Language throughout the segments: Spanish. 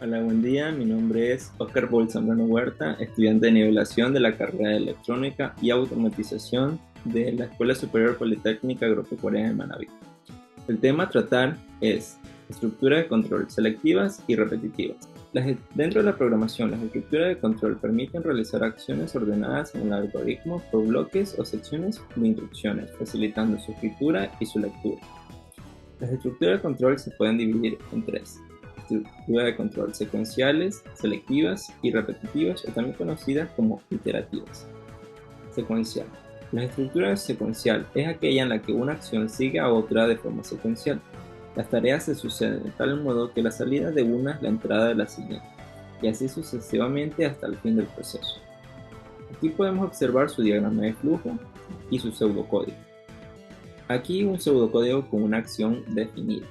Hola, buen día. Mi nombre es Oscar Paul Zambrano Huerta, estudiante de nivelación de la carrera de Electrónica y Automatización de la Escuela Superior Politécnica Agropecuaria de Manabí. El tema a tratar es estructura de control selectivas y repetitivas. Dentro de la programación, las estructuras de control permiten realizar acciones ordenadas en el algoritmo por bloques o secciones de instrucciones, facilitando su escritura y su lectura. Las estructuras de control se pueden dividir en tres: estructuras de control secuenciales, selectivas y repetitivas, o también conocidas como iterativas. Secuencial. La estructura secuencial es aquella en la que una acción sigue a otra de forma secuencial. Las tareas se suceden de tal modo que la salida de una es la entrada de la siguiente, y así sucesivamente hasta el fin del proceso. Aquí podemos observar su diagrama de flujo y su pseudocódigo. Aquí un pseudocódigo con una acción definida.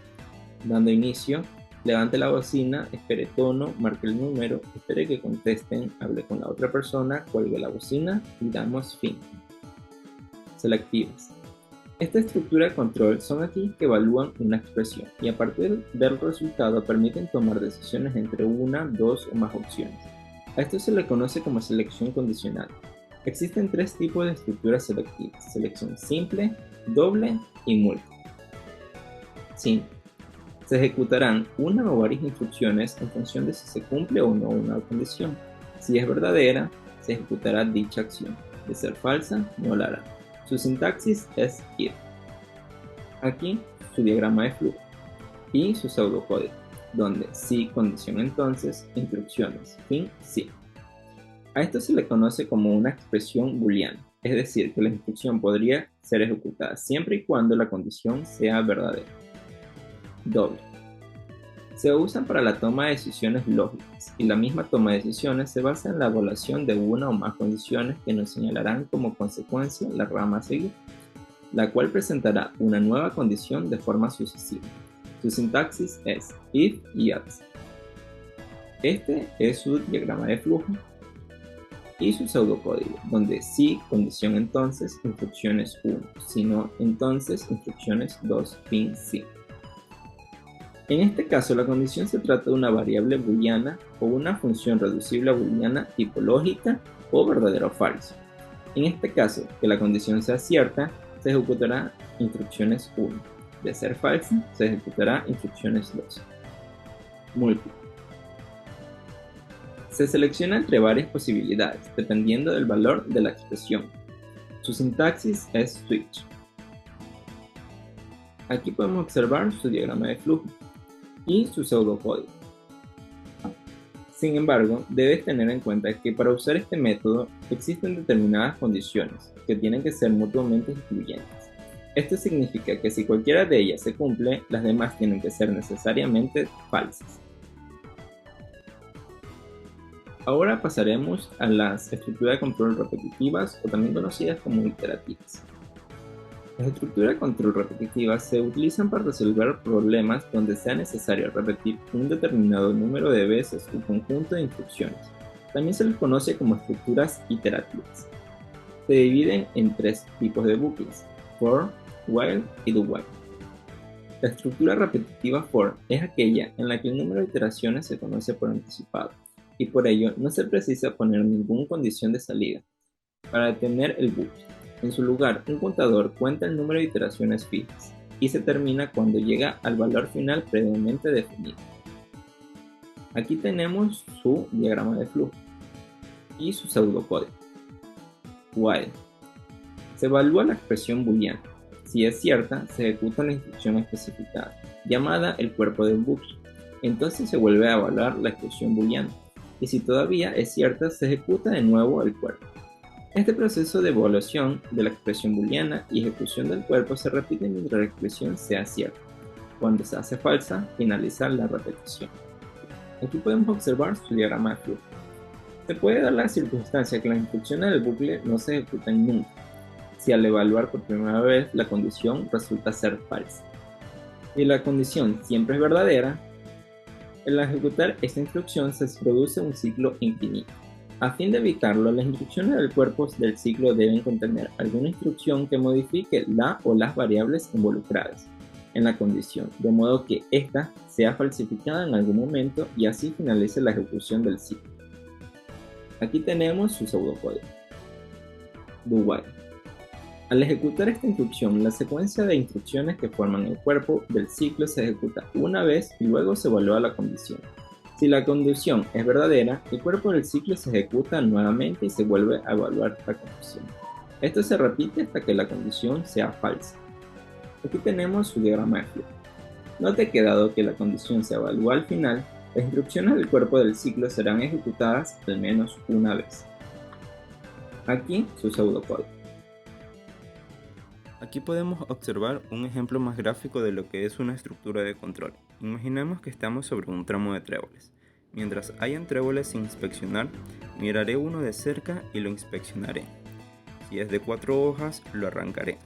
Dando inicio, levante la bocina, espere tono, marque el número, espere que contesten, hable con la otra persona, cuelgue la bocina y damos fin. Selectivas. Esta estructura de control son aquellas que evalúan una expresión y a partir del resultado permiten tomar decisiones entre una, dos o más opciones. A esto se le conoce como selección condicional. Existen tres tipos de estructuras selectivas: selección simple, doble y múltiple. Simple. Se ejecutarán una o varias instrucciones en función de si se cumple o no una condición. Si es verdadera, se ejecutará dicha acción. De ser falsa, no la hará. Su sintaxis es if. Aquí su diagrama de flujo y su pseudocódigo, donde si, condición entonces, instrucciones, fin, sí. A esto se le conoce como una expresión booleana, es decir, que la instrucción podría ser ejecutada siempre y cuando la condición sea verdadera. Doble. Se usan para la toma de decisiones lógicas, y la misma toma de decisiones se basa en la evaluación de una o más condiciones que nos señalarán como consecuencia la rama a seguir, la cual presentará una nueva condición de forma sucesiva. Su sintaxis es if y else. Este es su diagrama de flujo y su pseudocódigo, donde si, condición entonces, instrucciones 1, si no, entonces, instrucciones 2, fin, sí. En este caso, la condición se trata de una variable booleana o una función reducible a booleana tipológica o verdadero o falso. En este caso, que la condición sea cierta, se ejecutará instrucciones 1. De ser falsa, se ejecutará instrucciones 2. Múltiple. Se selecciona entre varias posibilidades, dependiendo del valor de la expresión. Su sintaxis es switch. Aquí podemos observar su diagrama de flujo y su pseudocódigo. Sin embargo, debes tener en cuenta que para usar este método existen determinadas condiciones que tienen que ser mutuamente excluyentes. Esto significa que si cualquiera de ellas se cumple, las demás tienen que ser necesariamente falsas. Ahora pasaremos a las estructuras de control repetitivas, o también conocidas como iterativas. Las estructuras de control repetitivas se utilizan para resolver problemas donde sea necesario repetir un determinado número de veces un conjunto de instrucciones. También se les conoce como estructuras iterativas. Se dividen en tres tipos de bucles: for, while y do while. La estructura repetitiva for es aquella en la que el número de iteraciones se conoce por anticipado, y por ello no se precisa poner ninguna condición de salida para detener el bucle. En su lugar, un contador cuenta el número de iteraciones fijas y se termina cuando llega al valor final previamente definido. Aquí tenemos su diagrama de flujo y su pseudocódigo. While. Se evalúa la expresión booleana. Si es cierta, se ejecuta la instrucción especificada, llamada el cuerpo del bucle. Entonces se vuelve a evaluar la expresión booleana, y si todavía es cierta, se ejecuta de nuevo el cuerpo. Este proceso de evaluación de la expresión booleana y ejecución del cuerpo se repite mientras la expresión sea cierta. Cuando se hace falsa, finaliza la repetición. Aquí podemos observar su diagrama de flujo. Se puede dar la circunstancia que las instrucciones del bucle no se ejecutan nunca, si al evaluar por primera vez la condición resulta ser falsa. Si la condición siempre es verdadera, al ejecutar esta instrucción se produce un ciclo infinito. A fin de evitarlo, las instrucciones del cuerpo del ciclo deben contener alguna instrucción que modifique la o las variables involucradas. en la condición, de modo que ésta sea falsificada en algún momento y así finalice la ejecución del ciclo. Aquí tenemos su pseudocódigo. Do while. Al ejecutar esta instrucción, la secuencia de instrucciones que forman el cuerpo del ciclo se ejecuta una vez y luego se evalúa la condición. Si la condición es verdadera, el cuerpo del ciclo se ejecuta nuevamente y se vuelve a evaluar la condición. Esto se repite hasta que la condición sea falsa. Aquí tenemos su diagrama de flujo. Note que dado que la condición se evalúa al final, las instrucciones del cuerpo del ciclo serán ejecutadas al menos una vez. Aquí su pseudocódigo. Aquí podemos observar un ejemplo más gráfico de lo que es una estructura de control. Imaginemos que estamos sobre un tramo de tréboles. Mientras hayan tréboles sin inspeccionar, miraré uno de cerca y lo inspeccionaré. Si es de 4 hojas, lo arrancaré.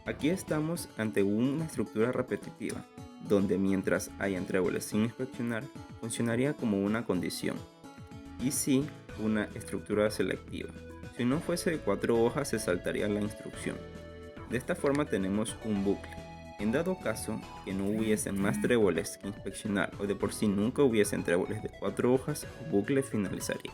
Aquí estamos ante una estructura repetitiva, donde mientras hayan tréboles sin inspeccionar, funcionaría como una condición. Y sí, una estructura selectiva. Si no fuese de 4 hojas, se saltaría la instrucción. De esta forma tenemos un bucle. En dado caso que no hubiesen más tréboles que inspeccionar o de por sí nunca hubiesen tréboles de 4 hojas, el bucle finalizaría.